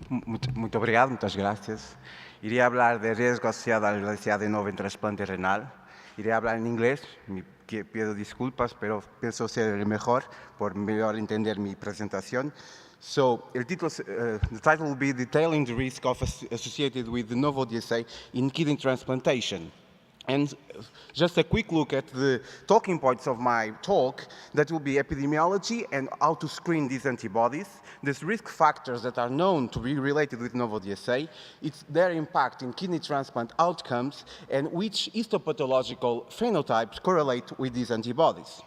Muito obrigado, muchas gracias. Iré hablar de riesgo asociado al DSA de novo en trasplante renal. Iré hablar en inglés, pido disculpas, pero pienso ser el mejor por mejor entender mi presentación. So, the title will be Detailing the Risk Associated with the Novo DSA in Kidney Transplantation. And just a quick look at the talking points of my talk, that will be epidemiology and how to screen these antibodies, these risk factors that are known to be related with novo DSA, their impact in kidney transplant outcomes, and which histopathological phenotypes correlate with these antibodies.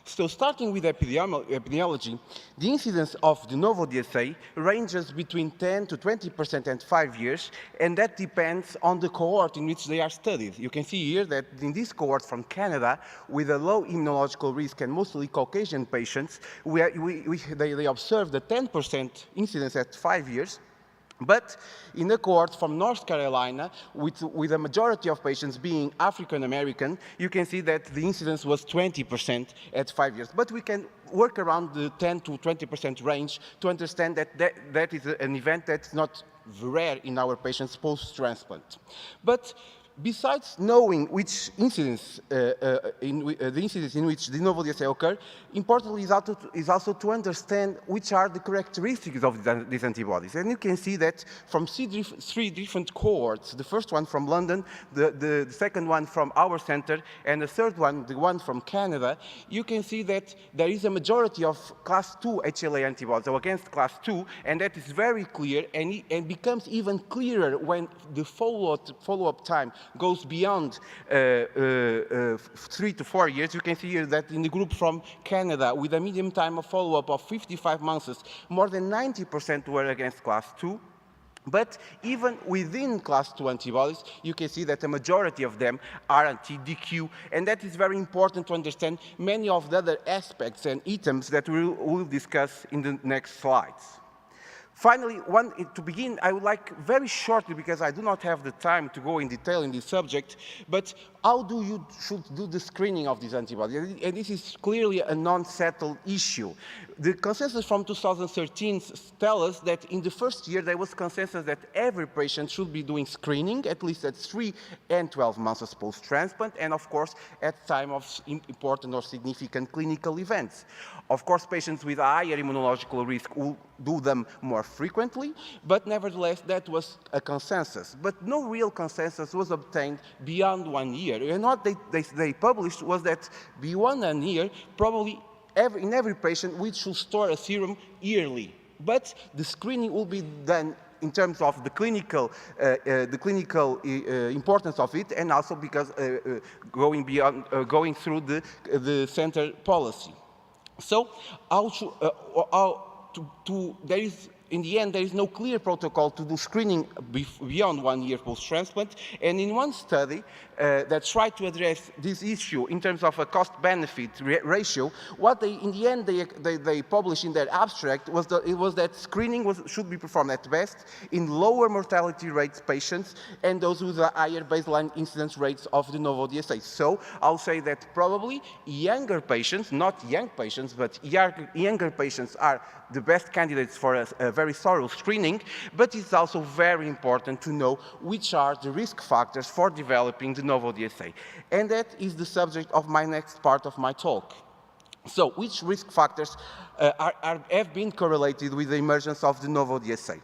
So starting with epidemiology, the incidence of de novo DSA ranges between 10 to 20% and 5 years, and that depends on the cohort in which they are studied. You can see here that in this cohort from Canada, with a low immunological risk and mostly Caucasian patients, they observed a 10% incidence at 5 years. But in a cohort from North Carolina, with a majority of patients being African American, you can see that the incidence was 20% at 5 years. But we can work around the 10 to 20% range to understand that is an event that's not rare in our patients post-transplant. But besides knowing which incidence, the incidence in which de novo DSA occur, importantly is also to understand which are the characteristics of these antibodies. And you can see that from three different cohorts, the first one from London, the second one from our center, and the third one, the one from Canada, you can see that there is a majority of class 2 HLA antibodies, so against class 2, and that is very clear, and becomes even clearer when the follow-up time goes beyond 3 to 4 years. You can see here that in the group from Canada, with a median time of follow-up of 55 months, more than 90% were against class 2. But even within class 2 antibodies, you can see that the majority of them are anti-DQ, and that is very important to understand many of the other aspects and items that we'll discuss in the next slides. Finally, to begin, I would like very shortly, because I do not have the time to go in detail in this subject, but how should do the screening of these antibodies? And this is clearly a non-settled issue. The consensus from 2013 tells us that in the first year there was consensus that every patient should be doing screening, at least at 3 and 12 months post-transplant, and of course at time of important or significant clinical events. Of course, patients with a higher immunological risk will do them more frequently, but nevertheless, that was a consensus. But no real consensus was obtained beyond 1 year. And what they published was that beyond 1 year, probably in every patient, we should store a serum yearly. But the screening will be done in terms of the clinical importance of it, and also because going through the center policy. So, in the end, there is no clear protocol to do screening beyond 1 year post-transplant. And in one study that tried to address this issue in terms of a cost-benefit ratio, what in the end they published in their abstract was that screening should be performed at best in lower mortality rates patients and those with a higher baseline incidence rates of de novo DSA. So I'll say that probably younger patients, not young patients, but younger patients are the best candidates for a very thorough screening, but it's also very important to know which are the risk factors for developing de novo DSA. And that is the subject of my next part of my talk. So, which risk factors have been correlated with the emergence of de novo DSA?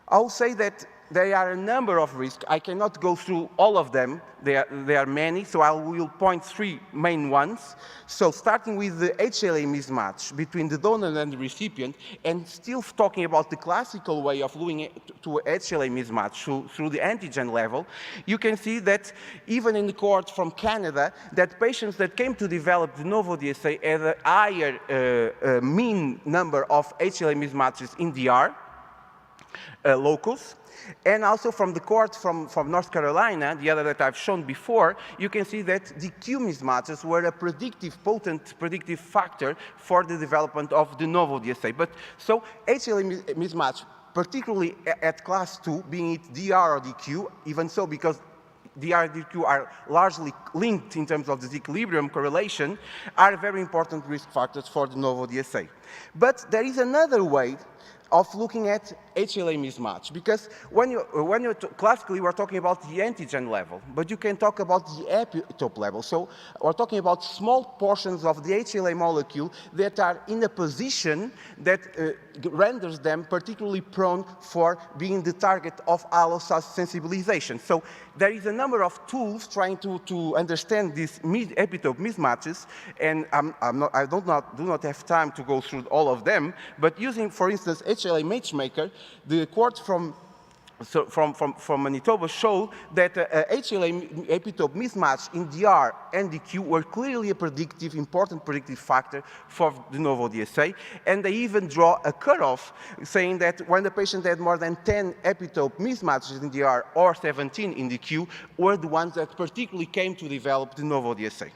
I'll say that there are a number of risks. I cannot go through all of them. There are many, so I will point 3 main ones. So starting with the HLA mismatch between the donor and the recipient, and still talking about the classical way of looking to HLA mismatch through the antigen level, you can see that even in the cohort from Canada, that patients that came to develop de novo DSA had a higher mean number of HLA mismatches in DR locus. And also from the cohort from North Carolina, the other that I've shown before, you can see that DQ mismatches were a potent predictive factor for the development of de novo DSA. But so HLA mismatch, particularly at class 2, being it DR or DQ, even so because DR and DQ are largely linked in terms of the equilibrium correlation, are very important risk factors for de novo DSA. But there is another way of looking at HLA mismatch, because classically we're talking about the antigen level, but you can talk about the epitope level. So we're talking about small portions of the HLA molecule that are in a position that renders them particularly prone for being the target of allosas sensibilization. So there is a number of tools trying to understand these epitope mismatches, and I do not have time to go through all of them, but using, for instance, HLA Matchmaker, the quote from Manitoba show that HLA epitope mismatch in DR and DQ were clearly a important predictive factor for de novo DSA, and they even draw a cutoff saying that when the patient had more than 10 epitope mismatches in DR or 17 in DQ were the ones that particularly came to develop de novo DSA.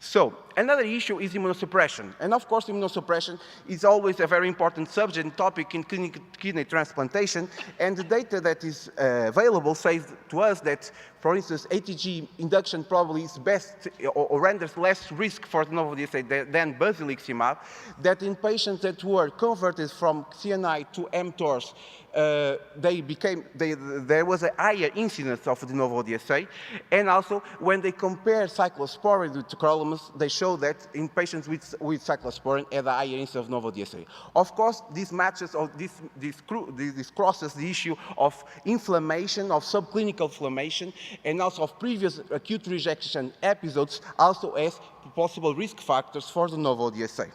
So, another issue is immunosuppression. And of course, immunosuppression is always a very important subject and topic in kidney transplantation. And the data that is available says to us that, for instance, ATG induction probably is best or renders less risk for de novo DSA than basiliximab, that in patients that were converted from CNI to mTORs, there was a higher incidence of de novo DSA, and also when they compare cyclosporine with tacrolimus, they show that in patients with cyclosporine had a higher incidence of de novo DSA. Of course, this matches or this crosses the issue of inflammation, of subclinical inflammation, and also of previous acute rejection episodes, also as possible risk factors for de novo DSA.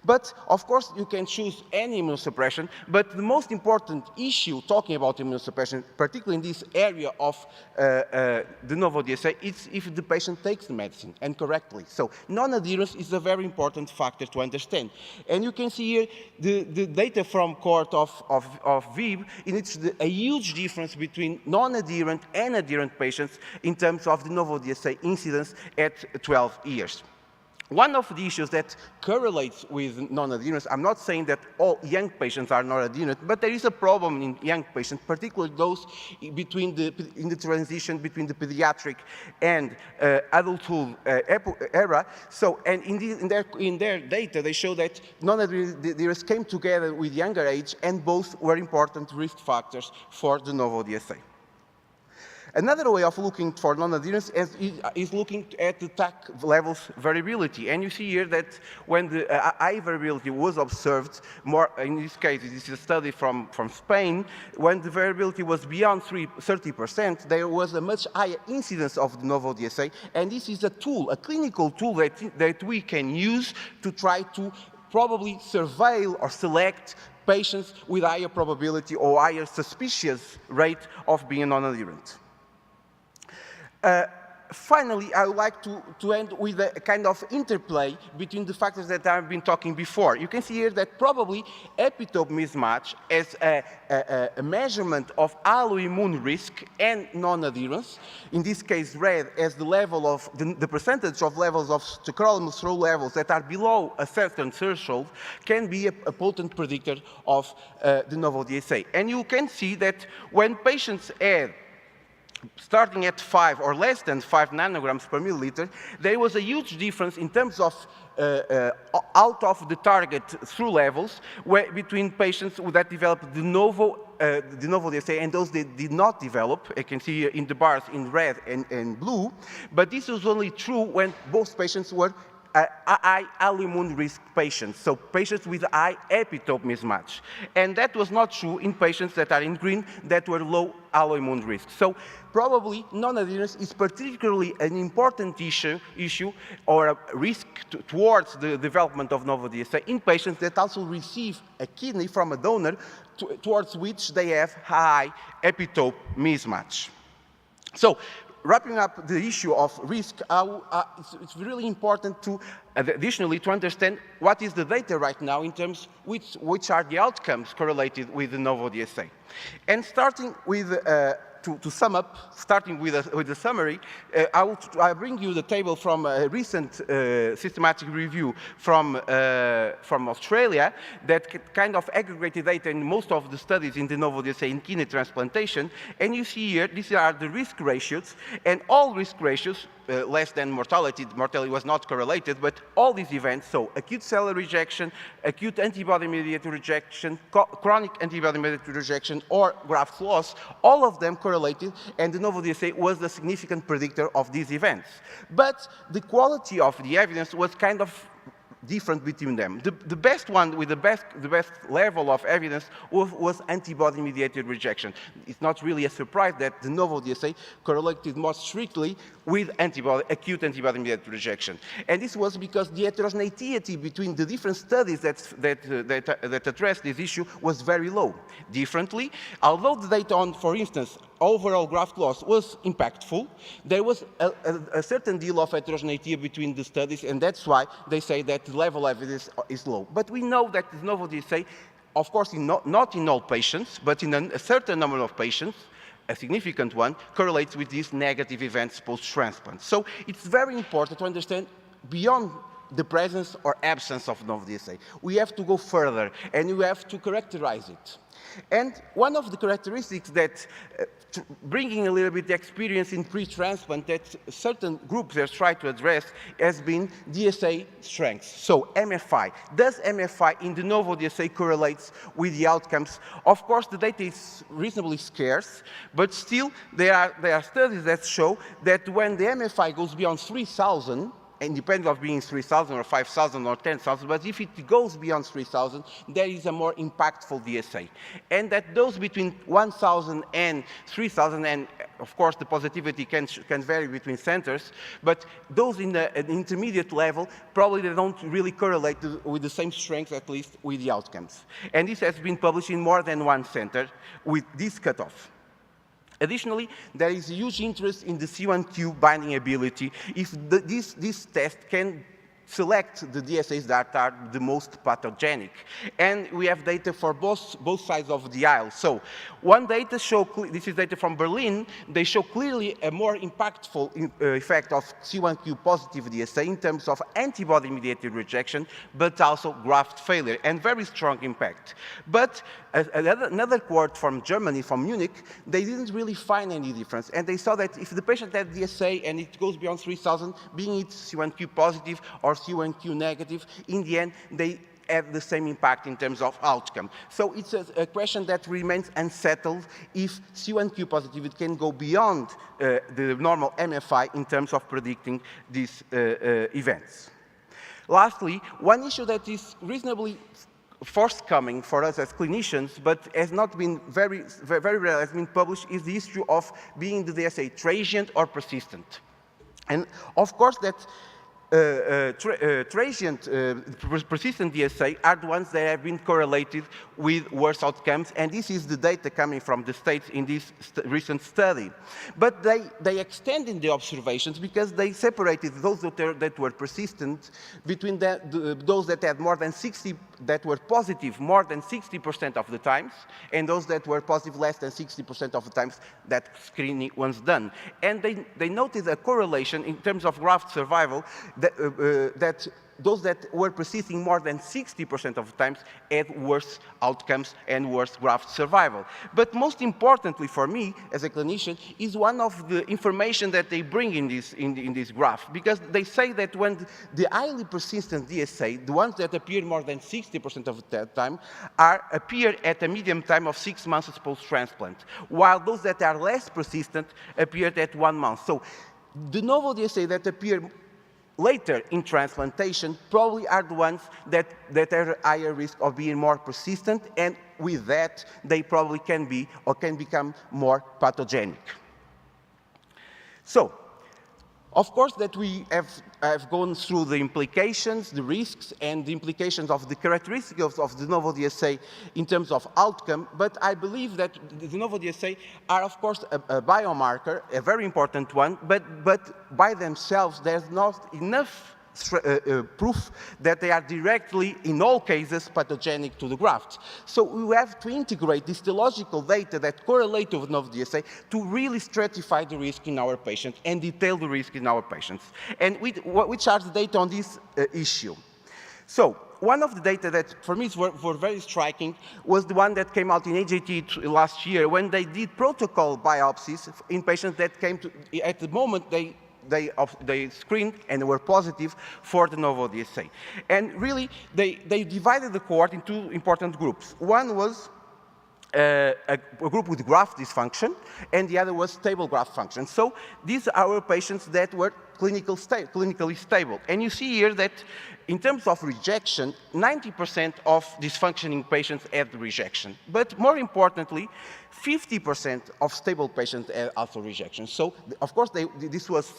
But, of course, you can choose any immunosuppression, but the most important issue talking about immunosuppression, particularly in this area of de novo DSA, is if the patient takes the medicine, and correctly. So, non-adherence is a very important factor to understand. And you can see here the data from cohort of VIB, in which a huge difference between non-adherent and adherent patients in terms of de novo DSA incidence at 12 years. One of the issues that correlates with non-adherence, I'm not saying that all young patients are non-adherent, but there is a problem in young patients, particularly those in the transition between the pediatric and adulthood era. So, and in their data, they show that non-adherence came together with younger age, and both were important risk factors for de novo DSA. Another way of looking for non-adherence is looking at the TAC levels variability. And you see here that when the high variability was observed, more in this case, this is a study from Spain, when the variability was beyond 30%, there was a much higher incidence of de novo DSA. And this is a tool, a clinical tool that we can use to try to probably surveil or select patients with higher probability or higher suspicious rate of being non-adherent. Finally, I would like to end with a kind of interplay between the factors that I've been talking before. You can see here that probably epitope mismatch as a measurement of alloimmune risk and non-adherence, in this case red as the level of the percentage of levels of tacrolimus rho levels that are below a certain threshold, can be a potent predictor of de novo DSA. And you can see that when patients have starting at 5 or less than 5 nanograms per milliliter, there was a huge difference in terms of out of the target through levels between patients that developed de novo DSA and those that did not develop. You can see in the bars in red and blue, but this was only true when both patients were high alloimmune risk patients, so patients with high epitope mismatch. And that was not true in patients that are in green that were low alloimmune risk. So probably non-adherence is particularly an important issue or a risk towards the development of novo DSA in patients that also receive a kidney from a donor towards which they have high epitope mismatch. So, wrapping up the issue of risk, it's really important to additionally to understand what is the data right now in terms which are the outcomes correlated with the novo DSA. And starting with to sum up, starting with a summary, I bring you the table from a recent systematic review from Australia that kind of aggregated data in most of the studies in de novo DSA in kidney transplantation. And you see here, these are the risk ratios, and all risk ratios less than mortality. Mortality was not correlated, but all these events, so acute cellular rejection, acute antibody-mediated rejection, chronic antibody-mediated rejection, or graft loss, all of them correlated, and the novo DSA was the significant predictor of these events. But the quality of the evidence was kind of different between them. The best one with the best level of evidence was antibody-mediated rejection. It's not really a surprise that the novo DSA correlated more strictly with acute antibody-mediated rejection. And this was because the heterogeneity between the different studies that addressed this issue was very low. Differently, although the data on, for instance, overall graft loss was impactful, there was a certain deal of heterogeneity between the studies, and that's why they say that the level of evidence is low. But we know that the novo DSA, of course, not in all patients, but in a certain number of patients, a significant one, correlates with these negative events post-transplant. So it's very important to understand beyond the presence or absence of novo DSA. We have to go further, and we have to characterize it. And one of the characteristics that, bringing a little bit the experience in pre-transplant that certain groups have tried to address has been DSA strengths. So MFI. Does MFI in the novo DSA correlates with the outcomes? Of course, the data is reasonably scarce, but still there are studies that show that when the MFI goes beyond 3,000, independent of being 3,000 or 5,000 or 10,000, but if it goes beyond 3,000, there is a more impactful DSA. And that those between 1,000 and 3,000, and of course the positivity can vary between centers, but those in an intermediate level, probably they don't really correlate with the same strength, at least with the outcomes. And this has been published in more than one center with this cutoff. Additionally, there is a huge interest in the C1q binding ability if this test can select the DSAs that are the most pathogenic. And we have data for both sides of the aisle. So one data show, this is data from Berlin, they show clearly a more impactful effect of C1q positive DSA in terms of antibody-mediated rejection, but also graft failure, and very strong impact. But another quote from Germany, from Munich, they didn't really find any difference. And they saw that if the patient had DSA and it goes beyond 3,000, being it C1q positive or C1q negative, in the end, they have the same impact in terms of outcome. So it's a question that remains unsettled if C1q positivity can go beyond the normal MFI in terms of predicting these events. Lastly, one issue that is reasonably forthcoming for us as clinicians, but has not been very rare, has been published, is the issue of being the DSA transient or persistent. And of course that transient, persistent DSA are the ones that have been correlated with worse outcomes, and this is the data coming from the States in this recent study. But they extended the observations because they separated those that were persistent between those that had more than 60, that were positive more than 60% of the times, and those that were positive less than 60% of the times that screening was done. And they noted a correlation in terms of graft survival that those that were persisting more than 60% of the times had worse outcomes and worse graft survival. But most importantly for me, as a clinician, is one of the information that they bring in this graph, because they say that when the highly persistent DSA, the ones that appear more than 60% of the time, appear at a median time of 6 months post-transplant, while those that are less persistent appeared at 1 month. So the novo DSA that appear later in transplantation probably are the ones that are at higher risk of being more persistent, and with that, they probably can be or can become more pathogenic. So, of course that we have gone through the implications, the risks, and the implications of the characteristics of the novo DSA in terms of outcome, but I believe that the novo DSA are, of course, a biomarker, a very important one, but by themselves, there's not enough proof that they are directly, in all cases, pathogenic to the graft. So we have to integrate this histological data that correlate with novo DSA to really stratify the risk in our patients and detail the risk in our patients. And which are the data on this issue? So one of the data that for me were very striking was the one that came out in AJT last year when they did protocol biopsies in patients that came to, at the moment they screened and were positive for the novo DSA. And really, they divided the cohort into two important groups. One was a group with graft dysfunction, and the other was stable graft function. So these are our patients that were clinically stable. And you see here that in terms of rejection, 90% of dysfunctioning patients had rejection. But more importantly, 50% of stable patients had also rejection. So, of course, this was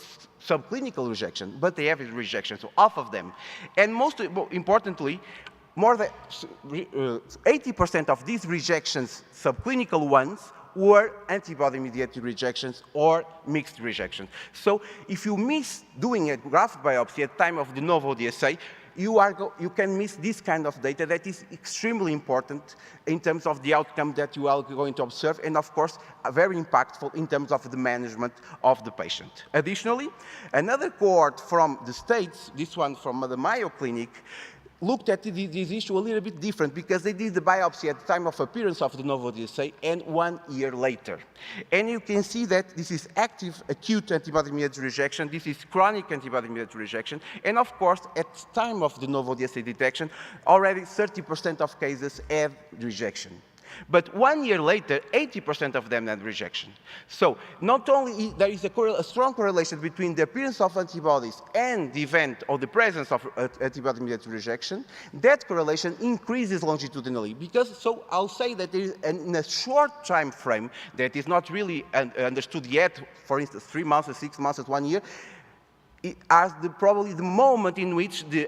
subclinical rejection, but they have rejection, so half of them. And most importantly, more than 80% of these rejections, subclinical ones, were antibody-mediated rejections or mixed rejections. So if you miss doing a graft biopsy at the time of the novo DSA, you can miss this kind of data that is extremely important in terms of the outcome that you are going to observe, and of course, very impactful in terms of the management of the patient. Additionally, another cohort from the States, this one from the Mayo Clinic, looked at this issue a little bit different because they did the biopsy at the time of appearance of the novo DSA and 1 year later. And you can see that this is active acute antibody-mediated rejection, this is chronic antibody-mediated rejection, and of course, at the time of the novo DSA detection, already 30% of cases have rejection. But 1 year later, 80% of them had rejection. So not only there is a strong correlation between the appearance of antibodies and the event or the presence of antibody-mediated rejection, that correlation increases longitudinally. Because, so I'll say that there is, in a short time frame that is not really understood yet, for instance, 3 months, 6 months, 1 year, as probably the moment in which the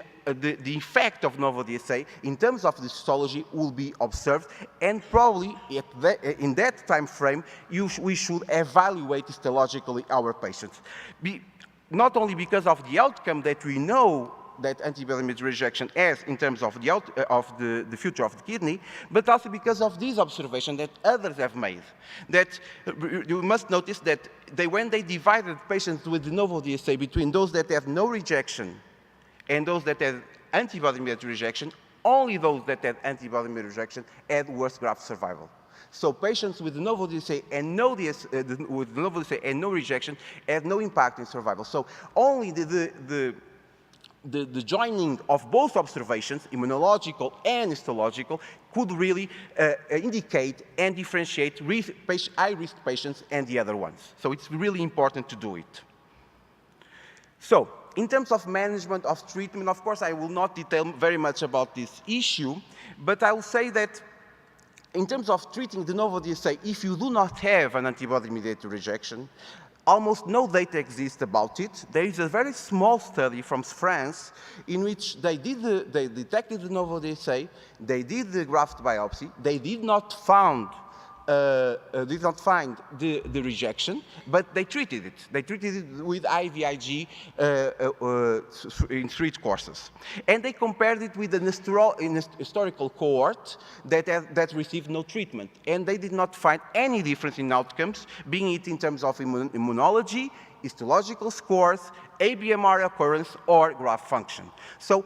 effect of novo DSA in terms of the histology will be observed, and probably in that time frame we should evaluate histologically our patients. Not only because of the outcome that we know that antibody-mediated rejection has in terms of the future of the kidney, but also because of this observation that others have made. That you must notice that when they divided patients with de novo DSA between those that have no rejection and those that have antibody-mediated rejection, only those that had antibody-mediated rejection had worse graft survival. So patients with de novo DSA and no rejection had no impact in survival. So only the joining of both observations, immunological and histological, could really indicate and differentiate high-risk patients and the other ones. So it's really important to do it. So, in terms of management of treatment, of course, I will not detail very much about this issue, but I will say that in terms of treating de novo DSA, if you do not have an antibody-mediated rejection, almost no data exists about it. There is a very small study from France in which they detected the novo DSA, they did the graft biopsy, they did not find the rejection, but they treated it. They treated it with IVIG in 3 courses. And they compared it with an historical cohort that received no treatment. And they did not find any difference in outcomes, being it in terms of immunology, histological scores, ABMR occurrence, or graft function. So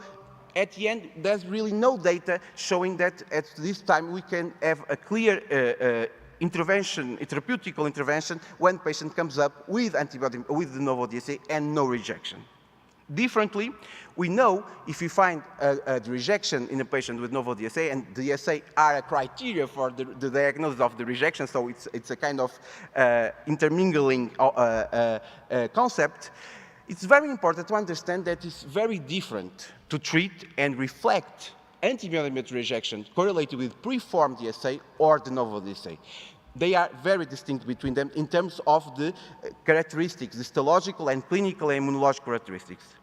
at the end, there's really no data showing that at this time we can have a clear intervention, a therapeutic intervention, when patient comes up with antibody, with de novo DSA and no rejection. Differently, we know if we find a rejection in a patient with novo DSA, and DSA are a criteria for the diagnosis of the rejection, so it's a kind of intermingling concept. It's very important to understand that it's very different to treat and reflect antibody-mediated rejection correlated with preformed DSA or de novo DSA. They are very distinct between them in terms of the characteristics, the histological and clinical and immunological characteristics.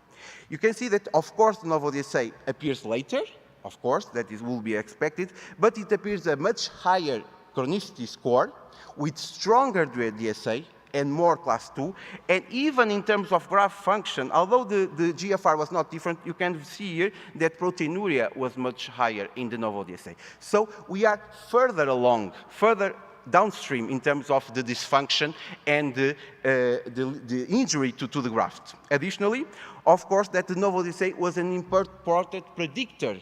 You can see that, of course, de novo DSA appears later, of course, that will be expected, but it appears a much higher chronicity score with stronger DSA and more class 2, and even in terms of graft function, although the GFR was not different, you can see here that proteinuria was much higher in de novo DSA. So we are further along, further downstream in terms of the dysfunction and the injury to the graft. Additionally, of course, that de novo DSA was an important predictor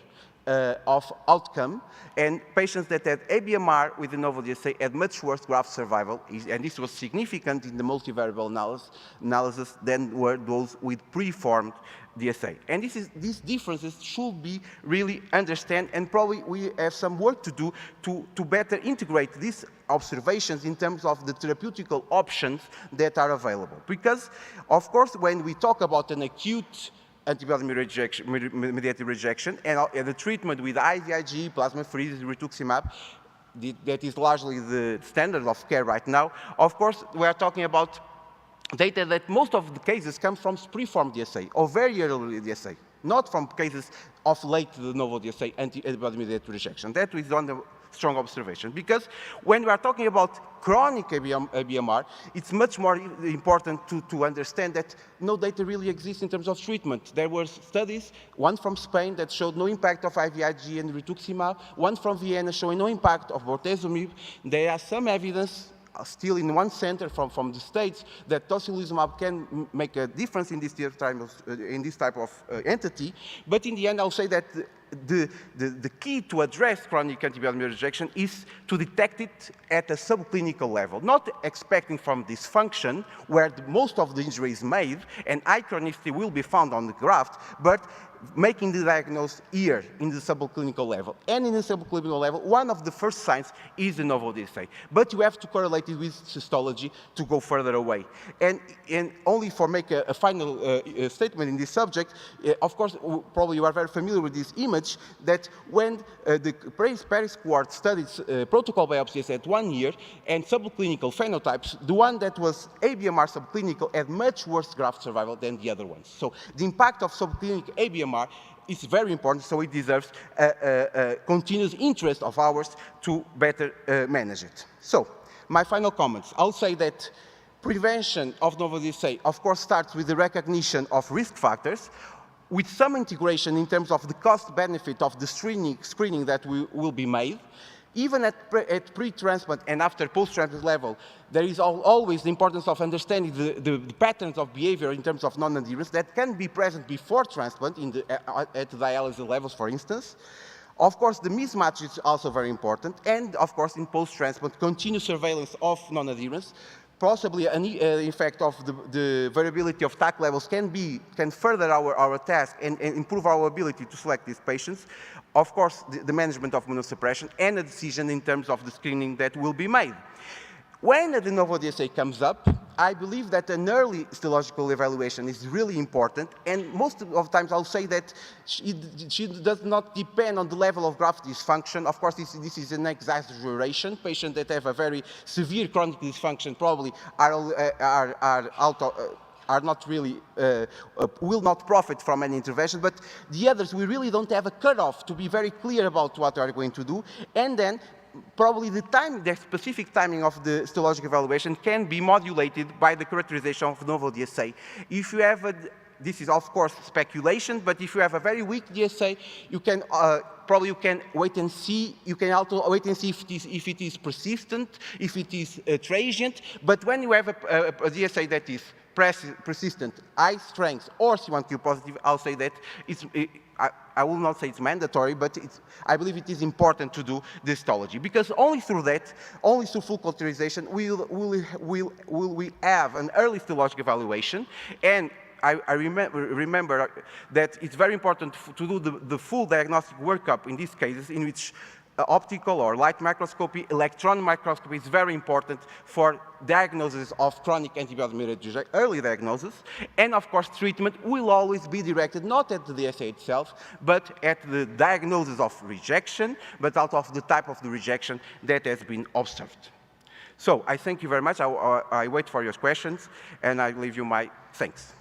of outcome, and patients that had ABMR with the novel DSA had much worse graft survival, and this was significant in the multivariable analysis than were those with preformed DSA. And these differences should be really understood, and probably we have some work to do to better integrate these observations in terms of the therapeutical options that are available. Because, of course, when we talk about an acute antibody-mediated rejection and the treatment with IVIG, plasmapheresis, rituximab, that is largely the standard of care right now, of course, we are talking about data that most of the cases come from preformed DSA or very early DSA, not from cases of late de novo DSA antibody-mediated rejection. That is one strong observation, because when we are talking about chronic ABMR, it's much more important to understand that no data really exists in terms of treatment. There were studies, one from Spain that showed no impact of IVIG and rituximab, one from Vienna showing no impact of bortezomib. There are some evidence still in one center from the States that tocilizumab can make a difference in this type of entity, but in the end I'll say that the key to address chronic antibody-mediated rejection is to detect it at a subclinical level, not expecting from dysfunction, where most of the injury is made, and high chronicity will be found on the graft, but making the diagnosis here in the subclinical level. And in the subclinical level, one of the first signs is the novel DSA. But you have to correlate it with histology to go further away. And only for make a final statement in this subject, of course, probably you are very familiar with this image, that when the Paris cohort studied protocol biopsies at 1 year and subclinical phenotypes, the one that was ABMR subclinical had much worse graft survival than the other ones. So the impact of subclinical ABMR is very important, so it deserves a continuous interest of ours to better manage it. So, my final comments. I'll say that prevention of novel DSA, of course, starts with the recognition of risk factors, with some integration in terms of the cost-benefit of the screening that will be made. Even at pre-transplant and after post-transplant level, there is always the importance of understanding the patterns of behavior in terms of non-adherence that can be present before transplant at the dialysis levels, for instance. Of course, the mismatch is also very important, and of course, in post-transplant, continuous surveillance of non-adherence, possibly an effect of the variability of TAC levels can further our task and improve our ability to select these patients. Of course, the management of immunosuppression and a decision in terms of the screening that will be made. When the novel DSA comes up, I believe that an early histological evaluation is really important, and most of the times I'll say that she does not depend on the level of graft dysfunction. Of course, this is an exaggeration. Patients that have a very severe chronic dysfunction probably are not really, will not profit from any intervention, but the others, we really don't have a cutoff to be very clear about what we are going to do, and then probably the specific timing of the histologic evaluation can be modulated by the characterization of novel DSA. If you have this is of course speculation, but if you have a very weak DSA, you can probably wait and see. You can also wait and see if it is persistent, if it is transient. But when you have a DSA that is persistent, high strength, or C1q positive, I'll say that I will not say it's mandatory, but I believe it is important to do the histology, because only through that, only through full characterization, will we have an early histologic evaluation. And I remember that it's very important to do the full diagnostic workup in these cases, in which optical or light microscopy, electron microscopy is very important for diagnosis of chronic antibody-mediated rejection, early diagnosis. And of course, treatment will always be directed not at the DSA itself, but at the diagnosis of rejection, but out of the type of the rejection that has been observed. So I thank you very much. I wait for your questions, and I leave you my thanks.